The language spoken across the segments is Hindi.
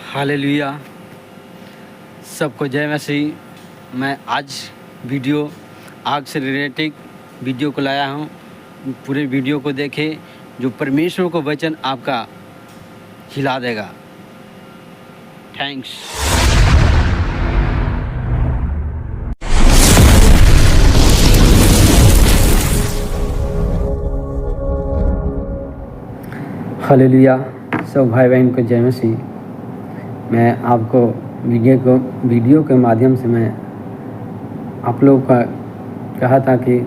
हालेलुया। सबको जय मसीह। मैं आज वीडियो आग से रिलेटेड वीडियो को लाया हूँ। पूरे वीडियो को देखें, जो परमेश्वर को वचन आपका हिला देगा। थैंक्स। हालेलुया। सब भाई बहन को जय मसीह। मैं आपको वीडियो के माध्यम से मैं आप लोगों का कहा था कि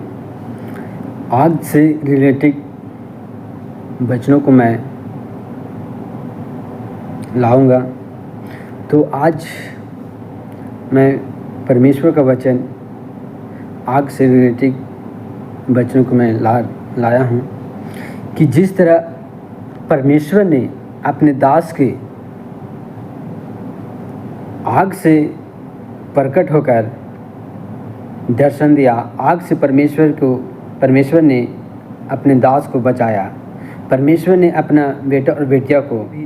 आग से रिलेटेड वचनों को मैं लाऊंगा। तो आज मैं परमेश्वर का वचन आग से रिलेटेड वचनों को मैं लाया हूँ कि जिस तरह परमेश्वर ने अपने दास के आग से प्रकट होकर दर्शन दिया। आग से परमेश्वर ने अपने दास को बचाया। परमेश्वर ने अपना बेटा और बेटिया को भी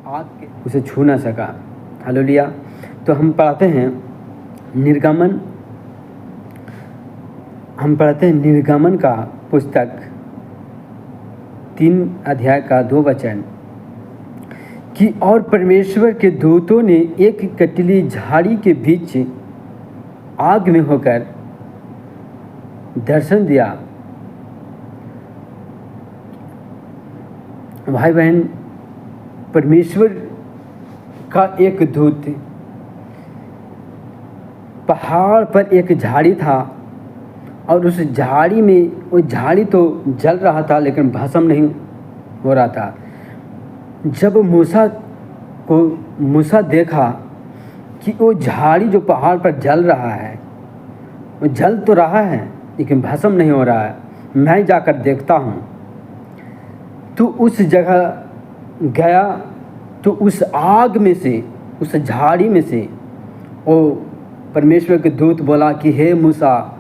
आग के उसे छू ना सका। हालेलुया। तो हम पढ़ते हैं निर्गमन का पुस्तक 3 अध्याय का 2 वचन कि और परमेश्वर के दूतों ने एक कटीली झाड़ी के बीच आग में होकर दर्शन दिया। भाई बहन, परमेश्वर का एक दूत पहाड़ पर एक झाड़ी था और उस झाड़ी में वो झाड़ी तो जल रहा था लेकिन भस्म नहीं हो रहा था। जब मूसा देखा कि वो झाड़ी जो पहाड़ पर जल रहा है, वो जल तो रहा है लेकिन भस्म नहीं हो रहा है, मैं जाकर देखता हूँ। तो उस जगह गया तो उस आग में से, उस झाड़ी में से वो परमेश्वर के दूत बोला कि हे मूसा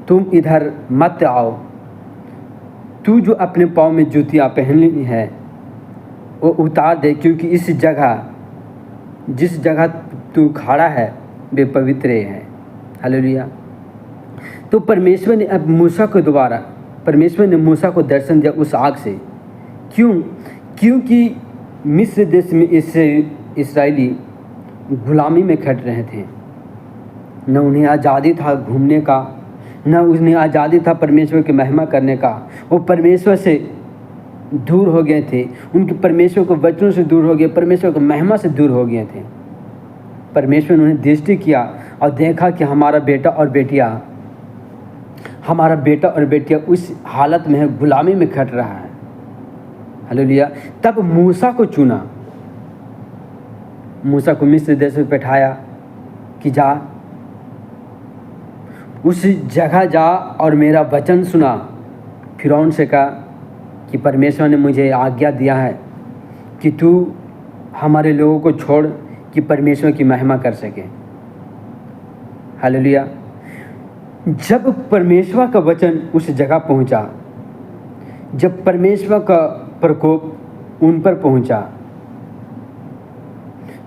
तुम इधर मत आओ। तू जो अपने पाँव में जूतियाँ पहनी है वो उतार दे, क्योंकि जिस जगह तू खड़ा है वे पवित्र है। हालेलुया। तो परमेश्वर ने मूसा को दर्शन दिया उस आग से। क्योंकि मिस्र देश में इस्राएली गुलामी में खट रहे थे। न उन्हें आज़ादी था घूमने का, न उन्हें आज़ादी था परमेश्वर की महिमा करने का। वो परमेश्वर से दूर हो गए थे, उनके परमेश्वर को वचनों से दूर हो गए, परमेश्वर की महिमा से दूर हो गए थे। परमेश्वर ने उन्हें दृष्टि किया और देखा कि हमारा बेटा और बेटिया उस हालत में है, गुलामी में खट रहा है। हालेलुया। तब मूसा को चुना, मूसा को मिस्र देश में बैठाया कि जा उस जगह जा और मेरा वचन सुना। फिरौन से कहा कि परमेश्वर ने मुझे आज्ञा दिया है कि तू हमारे लोगों को छोड़ कि परमेश्वर की महिमा कर सके। हालेलुया। जब परमेश्वर का वचन उस जगह पहुंचा, जब परमेश्वर का प्रकोप उन पर पहुंचा,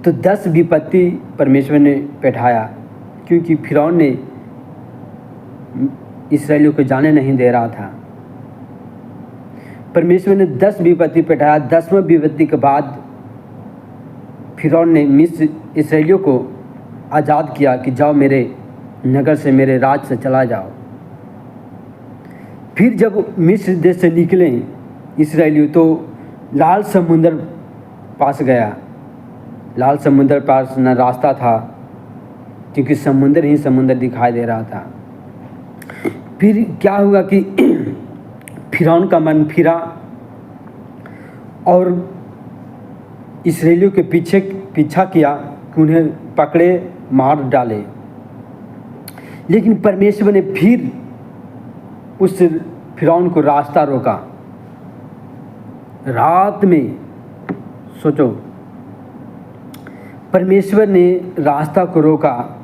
तो 10 विपत्ति परमेश्वर ने बैठाया, क्योंकि फिरौन ने इस्राएलियों को जाने नहीं दे रहा था। परमेश्वर ने 10 विपत्ति बैठाया। 10वें विपत्ति के बाद फिरौन ने इस्राएलियों को आज़ाद किया कि जाओ मेरे नगर से, मेरे राज से चला जाओ। फिर जब मिस्र देश से निकले इस्राएली तो लाल समुंदर पास गया। लाल समुंदर पास न रास्ता था, क्योंकि समुंदर ही समुंदर दिखाई दे रहा था। फिर क्या हुआ कि फिरौन का मन फिरा और इस्राएलियों के पीछा किया कि उन्हें पकड़े, मार डाले। लेकिन परमेश्वर ने फिर उस फिरौन को रास्ता रोका। रात में सोचो, परमेश्वर ने रास्ता को रोका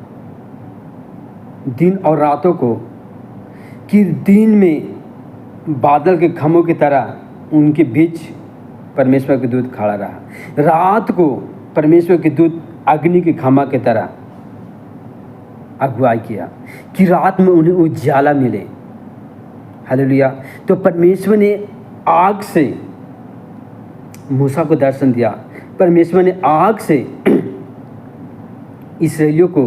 दिन और रातों को, कि दिन में बादल के खम्भों की तरह उनके बीच परमेश्वर के दूत खड़ा रहा। रात को परमेश्वर के दूत अग्नि की खमा की तरह अगुवाई किया कि रात में उन्हें उजाला मिले। हालेलुया। तो परमेश्वर ने आग से मूसा को दर्शन दिया। परमेश्वर ने आग से इस्राएलियों को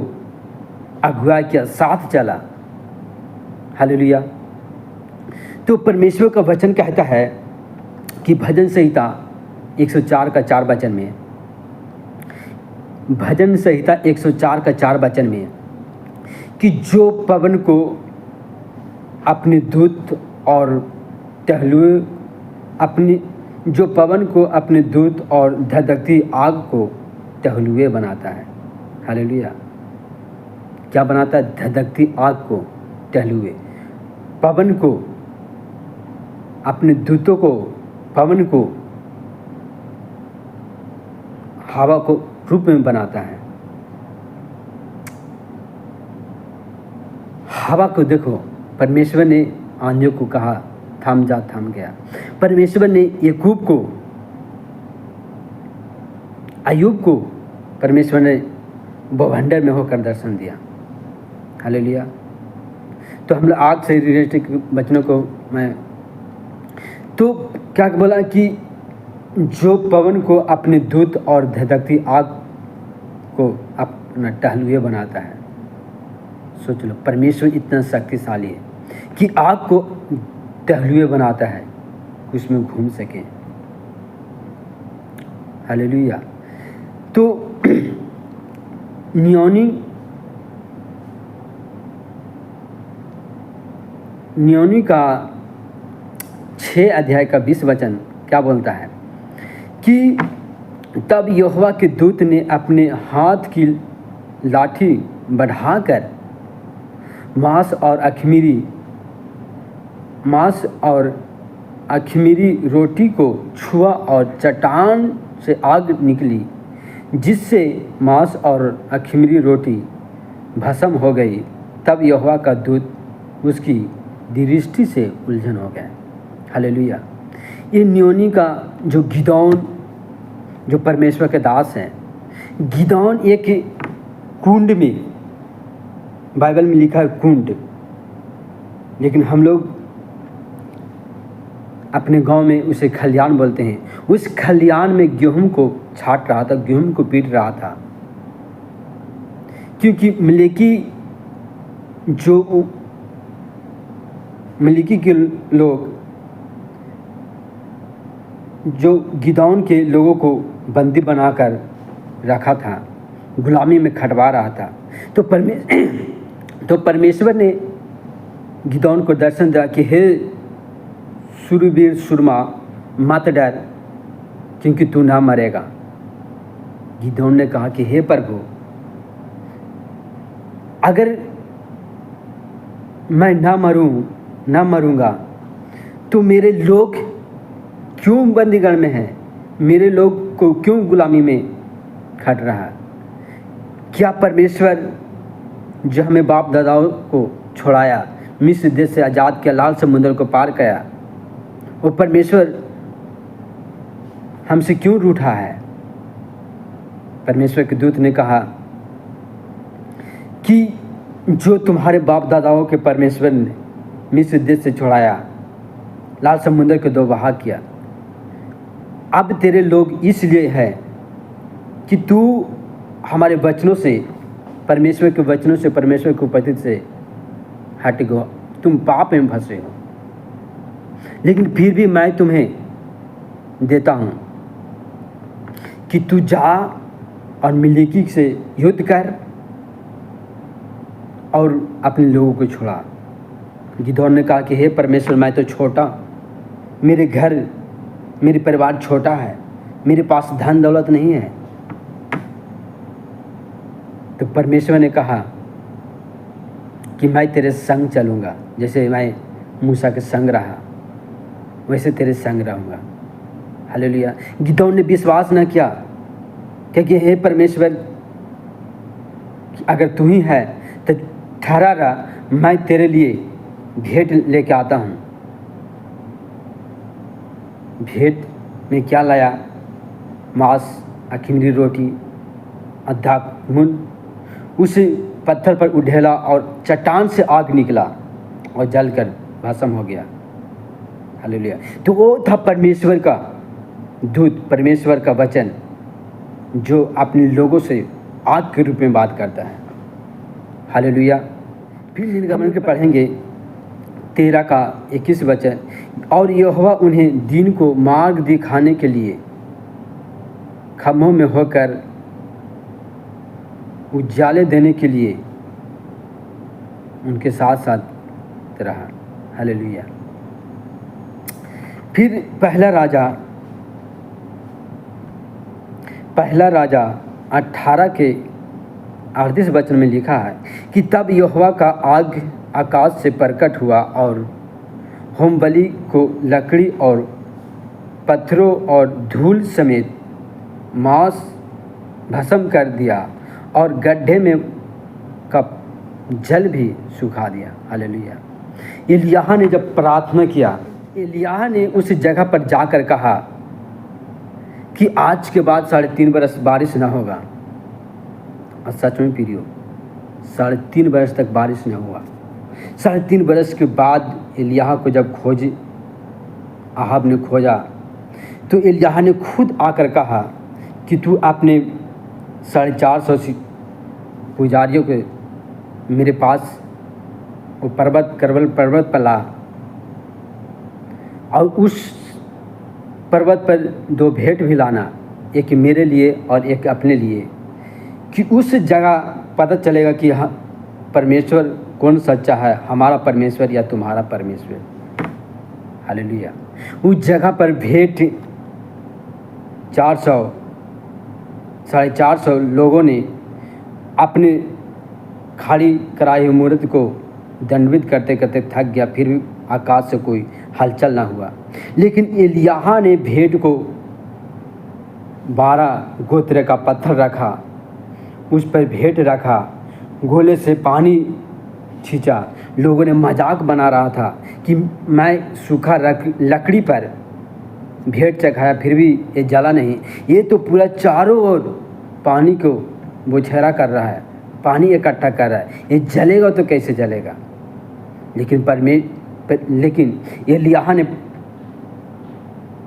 अगुवाई किया, साथ चला। हालेलुया। तो परमेश्वर का वचन कहता है कि भजन संहिता 104 का 4 वचन में, भजन संहिता 104 का 4 वचन में, कि जो पवन को अपने दूत और टहलुए अपनी जो पवन को अपने दूत और धधकती आग को टहलुए बनाता है। हालेलुया। क्या बनाता है? धधकती आग को टहलुए। पवन को अपने दूतों को, पवन को हवा को रूप में बनाता है। हवा को देखो, परमेश्वर ने आंधियों को कहा थम जा, थम गया। परमेश्वर ने याकूब को, अय्यूब को परमेश्वर ने बवंडर में होकर दर्शन दिया। हालेलुया। तो हम लोग आग से रिलेटेड वचनों को मैं तो क्या बोला कि जो पवन को अपने दूत और धधकती आग को अपना टहलुए बनाता है। सोच लो, परमेश्वर इतना शक्तिशाली है कि आग को टहलुए बनाता है कि उसमें घूम सके। हालेलुया। तो न्योनी का 6 अध्याय का 20 वचन क्या बोलता है कि तब यहोवा के दूत ने अपने हाथ की लाठी बढ़ाकर मांस और अख़मीरी रोटी को छुआ और चट्टान से आग निकली, जिससे मांस और अख़मीरी रोटी भस्म हो गई। तब यहोवा का दूत उसकी दृष्टि से उलझन हो गया। हालेलुया। ये न्योनी का जो गिदौन, जो परमेश्वर के दास हैं, गिदौन एक कुंड में, बाइबल में लिखा है कुंड, लेकिन हम लोग अपने गांव में उसे खलियान बोलते हैं। उस खलियान में गेहूं को छाट रहा था, गेहूं को पीट रहा था, क्योंकि मलिकी के लोग जो गिदौन के लोगों को बंदी बनाकर रखा था, गुलामी में खटवा रहा था। तो परमेश्वर ने गिदौन को दर्शन दिया कि हे सूरवीर सुरमा, मत डर, क्योंकि तू ना मरेगा। गिदौन ने कहा कि हे प्रभु, अगर मैं ना मरूंगा तो मेरे लोग क्यों बंदीगढ़ में हैं? मेरे लोग को क्यों गुलामी में खट रहा है? क्या परमेश्वर जो हमें बाप दादाओं को छुड़ाया, मिस्र देश से आज़ाद किया, लाल समुद्र को पार किया, वो परमेश्वर हमसे क्यों रूठा है? परमेश्वर के दूत ने कहा कि जो तुम्हारे बाप दादाओं के परमेश्वर ने मिस्र देश से छुड़ाया, लाल समुद्र को 2 बहा किया, अब तेरे लोग इसलिए है कि तू हमारे वचनों से, परमेश्वर के वचनों से, परमेश्वर के उपदेश से हट गो, तुम पाप में फंसे हो। लेकिन फिर भी मैं तुम्हें देता हूँ कि तू जा और मिलेकी से युद्ध कर और अपने लोगों को छुड़ा। गिदौन ने कहा कि हे परमेश्वर, मैं तो छोटा, मेरे घर, मेरे परिवार छोटा है, मेरे पास धन दौलत नहीं है। तो परमेश्वर ने कहा कि मैं तेरे संग चलूँगा, जैसे मैं मूसा के संग रहा वैसे तेरे संग रहूँगा। हालेलुया। गिदौन ने विश्वास न किया, क्योंकि हे परमेश्वर, अगर तू ही है तो ठहरा रहा, मैं तेरे लिए भेंट लेके आता हूँ। भेंट मैं क्या लाया? मांस, अखमीरी रोटी, आधा मुन। उस पत्थर पर उड़ेला और चट्टान से आग निकला और जलकर भस्म हो गया। हालेलुया। तो वो था परमेश्वर का दूत, परमेश्वर का वचन, जो अपने लोगों से आग के रूप में बात करता है। हालेलुया। फिर निर्गमन के पढ़ेंगे 13 का 21 वचन। और यहोवा उन्हें दिन को मार्ग दिखाने के लिए खम्भों में होकर उजाले देने के लिए उनके साथ साथ रहा। हालेलुया। फिर पहला राजा 18 के 38 वचन में लिखा है कि तब यहोवा का आग आकाश से प्रकट हुआ और होमबलि को लकड़ी और पत्थरों और धूल समेत मांस भस्म कर दिया और गड्ढे में का जल भी सुखा दिया। हालेलुया। एलिय्याह ने जब प्रार्थना किया, एलिय्याह ने उस जगह पर जाकर कहा कि आज के बाद 3.5 बरस बारिश ना होगा। और सच में प्रियो, 3.5 बरस तक बारिश न हुआ। 3.5 बरस के बाद एलिय्याह को जब अहाब ने खोजा, तो एलिय्याह ने खुद आकर कहा कि तू अपने 450 पुजारियों के मेरे पास वो पर्वत पर ला, और उस पर्वत पर 2 भेंट भी लाना, एक मेरे लिए और एक अपने लिए, कि उस जगह पता चलेगा कि हाँ, परमेश्वर कौन सच्चा है, हमारा परमेश्वर या तुम्हारा परमेश्वर। हालेलुया। उस जगह पर भेंट 450 लोगों ने अपने खड़ी कराई हुई मूर्त को दंडवत करते करते थक गया, फिर भी आकाश से कोई हलचल ना हुआ। लेकिन एलिय्याह ने भेंट को 12 गोत्र का पत्थर रखा, उस पर भेंट रखा, गोले से पानी छींचा। लोगों ने मजाक बना रहा था कि मैं सूखा लकड़ी पर भेंट चढ़ाया, फिर भी ये जला नहीं। ये तो पूरा चारों ओर पानी को बौछारा कर रहा है, पानी इकट्ठा कर रहा है, ये जलेगा तो कैसे जलेगा? लेकिन एलिय्याह ने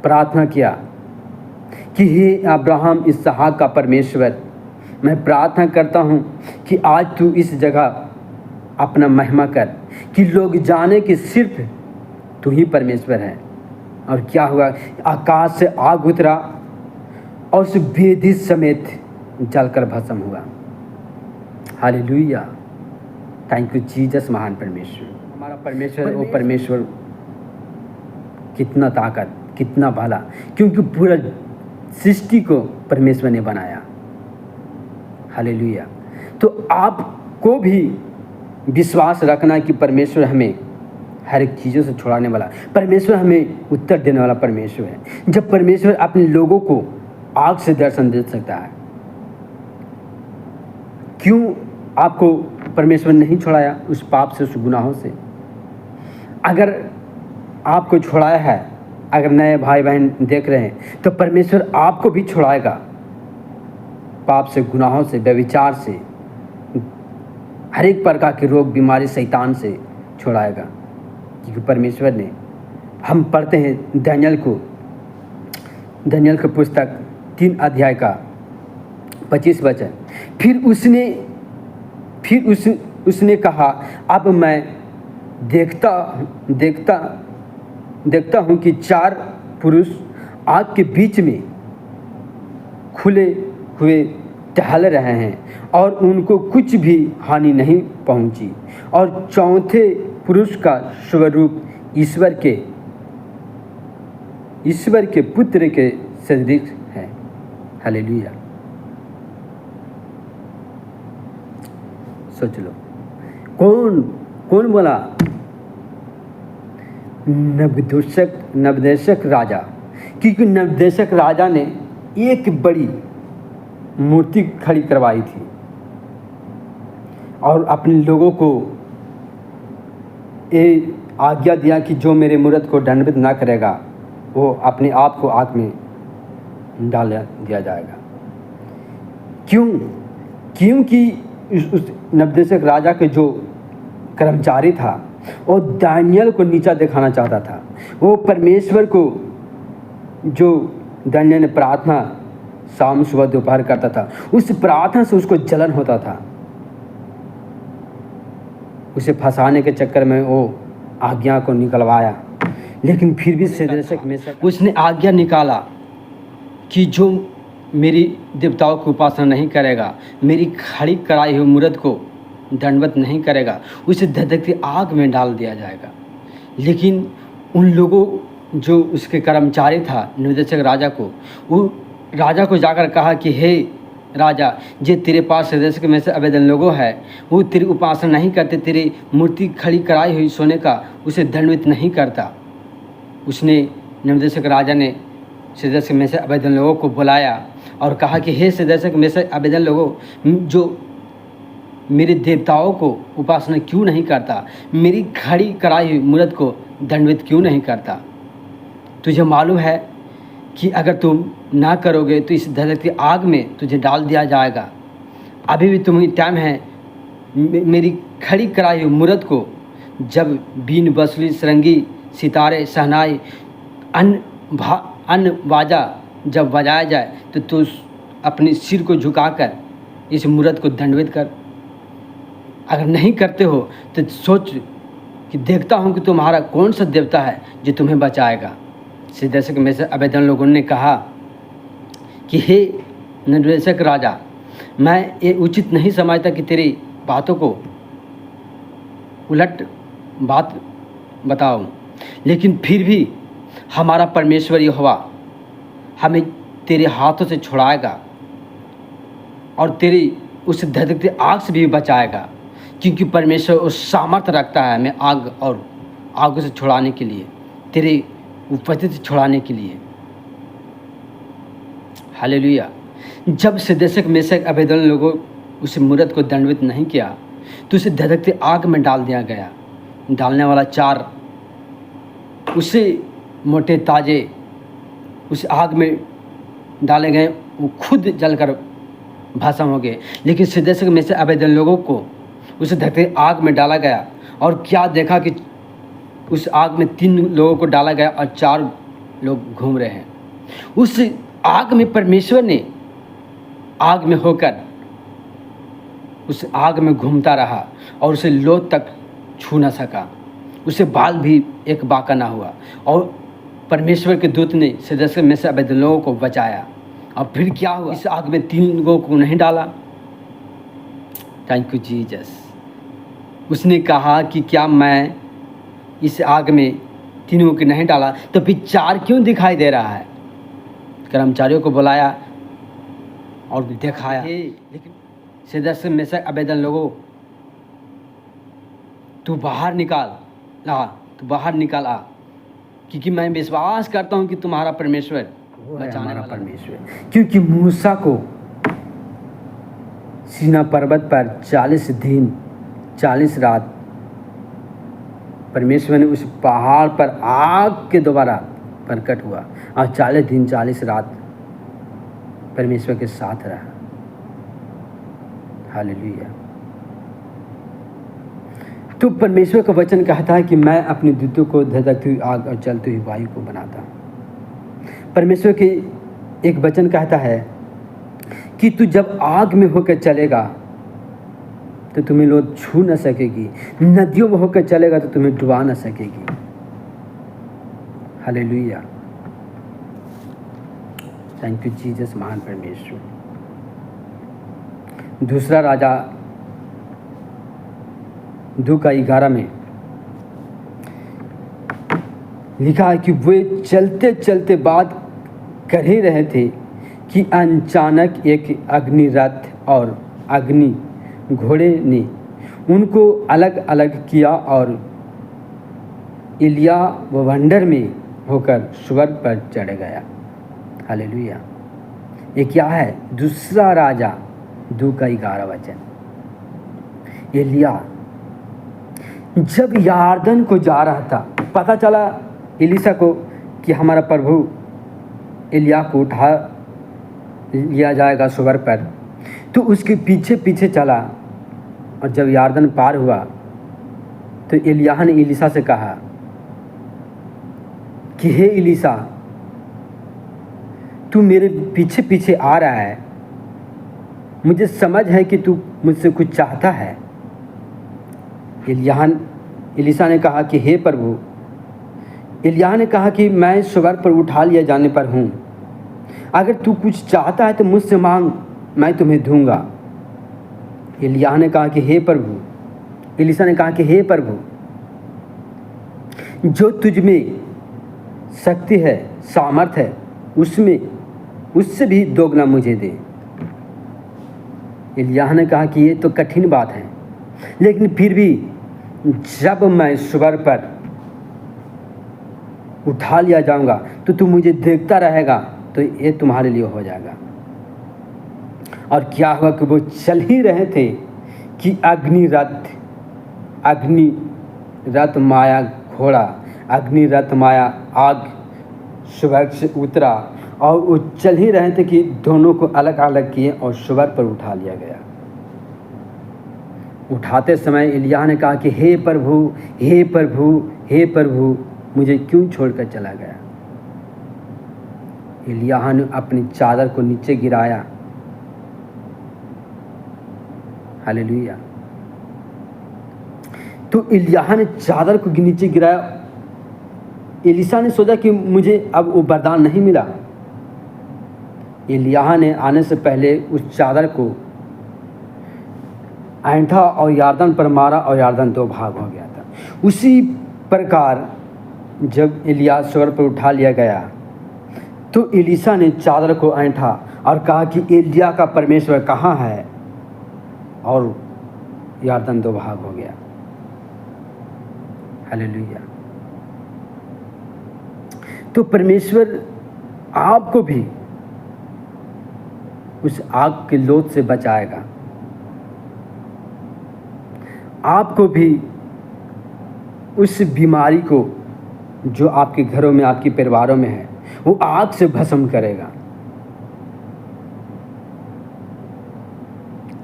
प्रार्थना किया कि हे अब्राहम इसहाक का परमेश्वर, मैं प्रार्थना करता हूँ कि आज तू इस जगह अपना महिमा कर, कि लोग जाने कि सिर्फ तू ही परमेश्वर है। और क्या हुआ? आकाश से आग उतरा और उस वेदी समेत जलकर भस्म हुआ। हालेलुया। Thank you Jesus. महान परमेश्वर, हमारा परमेश्वर, वो परमेश्वर कितना ताकत, कितना भला, क्योंकि पूरा सृष्टि को परमेश्वर ने बनाया। हालेलुया। तो आपको भी विश्वास रखना कि परमेश्वर हमें हर एक चीज़ों से छुड़ाने वाला, परमेश्वर हमें उत्तर देने वाला परमेश्वर है। जब परमेश्वर अपने लोगों को आग से दर्शन दे सकता है, क्यों आपको परमेश्वर नहीं छुड़ाया उस पाप से, उस गुनाहों से? अगर आपको छुड़ाया है, अगर नए भाई बहन देख रहे हैं, तो परमेश्वर आपको भी छुड़ाएगा पाप से, गुनाहों से, व्यभिचार से, हर एक प्रकार के रोग बीमारी, शैतान से छुड़ाएगा। क्योंकि परमेश्वर ने, हम पढ़ते हैं दानियेल की पुस्तक 3 अध्याय का 25 वचन। फिर उसने कहा, अब मैं देखता हूँ कि 4 पुरुष आग के बीच में खुले हुए टहल रहे हैं और उनको कुछ भी हानि नहीं पहुंची, और चौथे पुरुष का स्वरूप ईश्वर के पुत्र के सदृश है। हालेलुया। सोच लो, कौन बोला? नवदेशक राजा, क्योंकि नवदेशक राजा ने एक बड़ी मूर्ति खड़ी करवाई थी और अपने लोगों को ये आज्ञा दिया कि जो मेरे मूर्त को दंडवत ना करेगा वो अपने आप को आग में डाल दिया जाएगा। क्यों? क्योंकि उस नबदेशक राजा के जो कर्मचारी था वो दानियल को नीचा दिखाना चाहता था। वो परमेश्वर को, जो दानियल ने प्रार्थना शाम सुबह दोपहर करता था, उस प्रार्थना से उसको जलन होता था। उसे फंसाने के चक्कर में वो आज्ञा को निकलवाया, लेकिन फिर भी शद्रक मेशक उसने आज्ञा निकाला कि जो मेरी देवताओं की उपासना नहीं करेगा, मेरी खड़ी कराई हुई मूर्त को दंडवत नहीं करेगा, उसे धधकती आग में डाल दिया जाएगा। लेकिन उन लोगों, जो उसके कर्मचारी था निर्देशक राजा को, वो राजा को जाकर कहा कि हे राजा, जे तेरे पास सदस्य में से आवेदन लोगों है, वो तेरी उपासना नहीं करते, तेरी मूर्ति खड़ी कराई हुई सोने का उसे दंडवत नहीं करता। उसने निर्देशक राजा ने सदस्य में से आवेदन लोगों को बुलाया और कहा कि हे सदस्य में से आवेदन लोगों, जो मेरे देवताओं को उपासना क्यों नहीं करता, मेरी खड़ी कराई हुई मूर्त को दंडवत क्यों नहीं करता? तुझे मालूम है कि अगर तुम ना करोगे तो इस धधकती आग में तुझे डाल दिया जाएगा। अभी भी तुम्हें टाइम है, मेरी खड़ी कराई हुई मूर्त को जब बीन, बसली, सरंगी, सितारे, शहनाई, अन्न बाजा जब बजाया जाए तो तू अपने सिर को झुकाकर इस मूर्त को दंडवत कर। अगर नहीं करते हो तो सोच कि देखता हूँ कि तुम्हारा कौन सा देवता है जो तुम्हें बचाएगा। सिद्धर्शक में से आवेदन लोगों ने कहा कि हे निर्देशक राजा, मैं ये उचित नहीं समझता कि तेरी बातों को उलट बात बताऊं, लेकिन फिर भी हमारा परमेश्वर यहोवा हमें तेरे हाथों से छुड़ाएगा और तेरी उस धधकती आग से भी बचाएगा, क्योंकि परमेश्वर उस सामर्थ्य रखता है हमें आग और आग से छुड़ाने के लिए, तेरे उपस्थिति से छुड़ाने के लिए। हालेलुया। जब सदस्यक मेशक अबेदन लोगों उस मूर्त को दंडवत नहीं किया तो उसे धधकती आग में डाल दिया गया। डालने वाला चार उसे मोटे ताजे उस आग में डाले गए, वो खुद जलकर भस्म हो गए। लेकिन सदस्यक में से आवेदन लोगों को उस धधकती आग में डाला गया और क्या देखा कि उस आग में 3 लोगों को डाला गया और 4 लोग घूम रहे हैं। उस आग में परमेश्वर ने आग में होकर उस आग में घूमता रहा और उसे लोथ तक छू न सका, उसे बाल भी एक बाका ना हुआ। और परमेश्वर के दूत ने सदस्य में से अवैध लोगों को बचाया। और फिर क्या हुआ? इस आग में 3 लोगों को नहीं डाला। Thank you Jesus. उसने कहा कि क्या मैं इस आग में 3 को नहीं डाला तो फिर 4 क्यों दिखाई दे रहा है? कर्मचारियों को बुलाया और दिखाया, लेकिन सदस्य में से आवेदन लोगों, तू बाहर निकाल आ, तू बाहर निकाल आ, क्योंकि मैं विश्वास करता हूँ कि तुम्हारा परमेश्वर बचाने वाला परमेश्वर। क्योंकि मूसा को सीना पर्वत पर 40 दिन 40 रात परमेश्वर ने उस पहाड़ पर आग के द्वारा प्रकट हुआ और 40 दिन 40 रात परमेश्वर के साथ रहा। हालेलुया। तो परमेश्वर का वचन कहता है कि मैं अपने दूतों को धधकती हुई आग और जलती हुई वायु को बनाता हूँ। परमेश्वर के एक वचन कहता है कि तू जब आग में होकर चलेगा तो तुम्हें लोग छू न सकेगी, नदियों में होकर चलेगा तो तुम्हें डुबा न सकेगी। हालेलुया। थैंक यू जीसस, महान परमेश्वर। दूसरा राजा 2:11 में लिखा है कि वे चलते चलते बात कर ही रहे थे कि अचानक एक अग्नि रथ और अग्नि घोड़े ने उनको अलग अलग किया और एलिया वंडर में होकर स्वर्ग पर चढ़ गया। हालेलुया। ये क्या है? दूसरा राजा 2:11 वचन। एलिया जब यार्दन को जा रहा था, पता चला एलीशा को कि हमारा प्रभु एलिया को उठा लिया जाएगा सुअर पर। तो उसके पीछे पीछे चला, और जब यारदन पार हुआ तो एलिय्याह ने एलीशा से कहा कि हे एलीशा, तू मेरे पीछे पीछे आ रहा है, मुझे समझ है कि तू मुझसे कुछ चाहता है। एलीशा ने कहा कि हे प्रभु। एलिय्याह ने कहा कि मैं सुअर पर उठा लिया जाने पर हूँ, अगर तू कुछ चाहता है तो मुझसे मांग, मैं तुम्हें दूंगा। एलिय्याह ने कहा कि हे प्रभु। एलीशा ने कहा कि हे प्रभु, जो तुझ में शक्ति है, सामर्थ्य है, उससे भी दोगुना मुझे दे। एलिय्याह ने कहा कि ये तो कठिन बात है, लेकिन फिर भी जब मैं सुअर पर उठा लिया जाऊंगा तो तू मुझे देखता रहेगा, तो ये तुम्हारे लिए हो जाएगा। और क्या हुआ कि वो चल ही रहे थे कि अग्निरथ माया घोड़ा, अग्निरथ माया आग सुअर से उतरा, और वो चल ही रहे थे कि दोनों को अलग अलग किए और सुअर पर उठा लिया गया। उठाते समय एलिय्याह ने कहा कि हे प्रभु, हे प्रभु, हे प्रभु, मुझे क्यों छोड़कर चला गया। एलिय्याह ने अपनी चादर को नीचे गिराया। हालेलुया। तो एलिय्याह ने चादर को नीचे गिराया। एलीशा ने सोचा कि मुझे अब वो वरदान नहीं मिला। एलिय्याह ने आने से पहले उस चादर को ऐंठा और यारदन पर मारा, और यारदन 2 भाग हो गया था। उसी प्रकार जब एलिय्याह सुअर पर उठा लिया गया तो एलीशा ने चादर को ऐंठा और कहा कि एलिय्याह का परमेश्वर कहाँ है, और यारदन 2 भाग हो गया। हालेलुया। तो परमेश्वर आपको भी उस आग के लोथ से बचाएगा, आपको भी उस बीमारी को जो आपके घरों में, आपके परिवारों में है, वो आग से भस्म करेगा।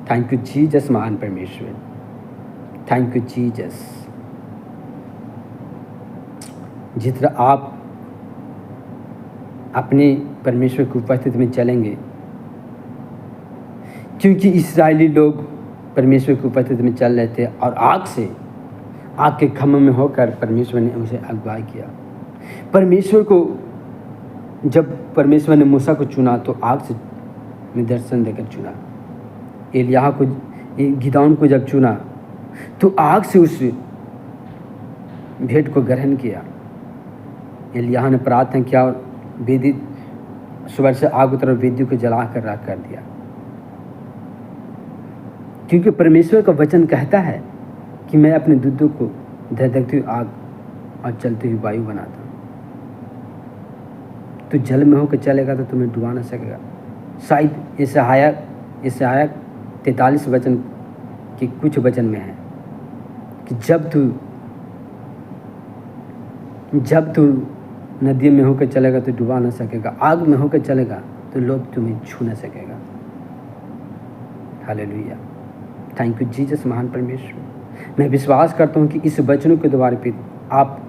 थैंक यू जीसस, महान परमेश्वर, थैंक यू जीसस। जिस तरह आप अपने परमेश्वर की उपस्थिति में चलेंगे, क्योंकि इस्राएली लोग परमेश्वर की उपस्थिति में चल रहे थे और आग के खम्भे में होकर परमेश्वर ने उसे अगुवाई किया। परमेश्वर को, जब परमेश्वर ने मूसा को चुना तो आग से निदर्शन देकर चुना। एलिय्याह को, गिदोन को जब चुना तो आग से उस भेंट को ग्रहण किया। एलिय्याह ने प्रार्थना किया और वेदी, सुअर से आग उतर वेदी को जला कर राख कर दिया। क्योंकि परमेश्वर का वचन कहता है कि मैं अपने दूतों को धधकती हुई आग और चलती हुई वायु बनाता हूँ। तो जल में होकर चलेगा तो तुम्हें डुबा न सकेगा। शायद ये सहायक 43 वचन के कुछ वचन में है कि जब तू नदी में होकर चलेगा तो डुबा न सकेगा, आग में होकर चलेगा तो लोग तुम्हें छू न सकेगा। हालेलुया। थैंक यू जीसस, महान परमेश्वर। मैं विश्वास करता हूँ कि इस वचनों के द्वारा पे आप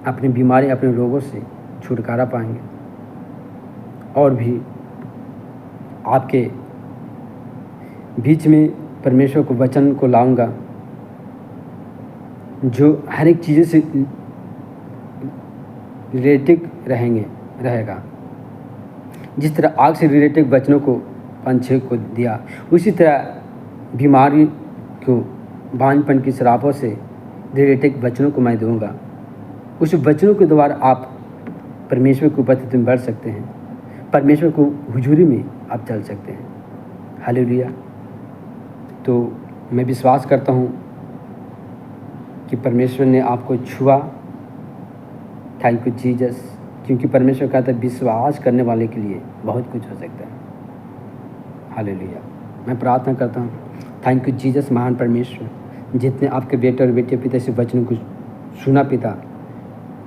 अपनी बीमारी, अपने रोगों से छुटकारा पाएंगे, और भी आपके बीच में परमेश्वर को वचन को लाऊंगा जो हर एक चीज़ों से रिलेटेड रहेगा। जिस तरह आग से रिलेटेड वचनों को 5-6 को दिया, उसी तरह बीमारी को, बांझपन की श्रापों से रिलेटेड वचनों को मैं दूंगा। उस वचनों के द्वारा आप परमेश्वर की उपस्थिति में बढ़ सकते हैं, परमेश्वर को हुजूरी में आप चल सकते हैं। हालेलुया। तो मैं विश्वास करता हूँ कि परमेश्वर ने आपको छुआ। थैंक यू जीसस, क्योंकि परमेश्वर कहता है विश्वास करने वाले के लिए बहुत कुछ हो सकता है। हालेलुया। मैं प्रार्थना करता हूँ, थैंक यू जीसस, महान परमेश्वर, जितने आपके बेटे और बेटे पिता से वचनों को सुना पिता,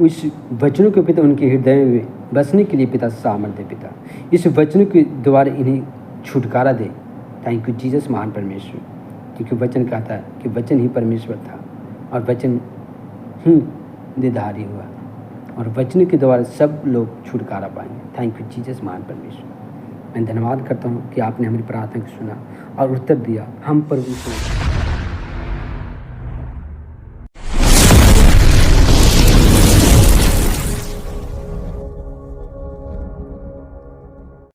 उस वचनों के पिता उनके हृदय में बसने के लिए पिता सामर्थ दे पिता। इस वचन के द्वारा इन्हें छुटकारा दे। थैंक यू जीसस महान परमेश्वर, क्योंकि वचन कहता है कि वचन ही परमेश्वर था और वचन ही देहधारी हुआ और वचन के द्वारा सब लोग छुटकारा पाएंगे। थैंक यू जीसस महान परमेश्वर। मैं धन्यवाद करता हूँ कि आपने हमारी प्रार्थना को सुना और उत्तर दिया। हम प्रभु को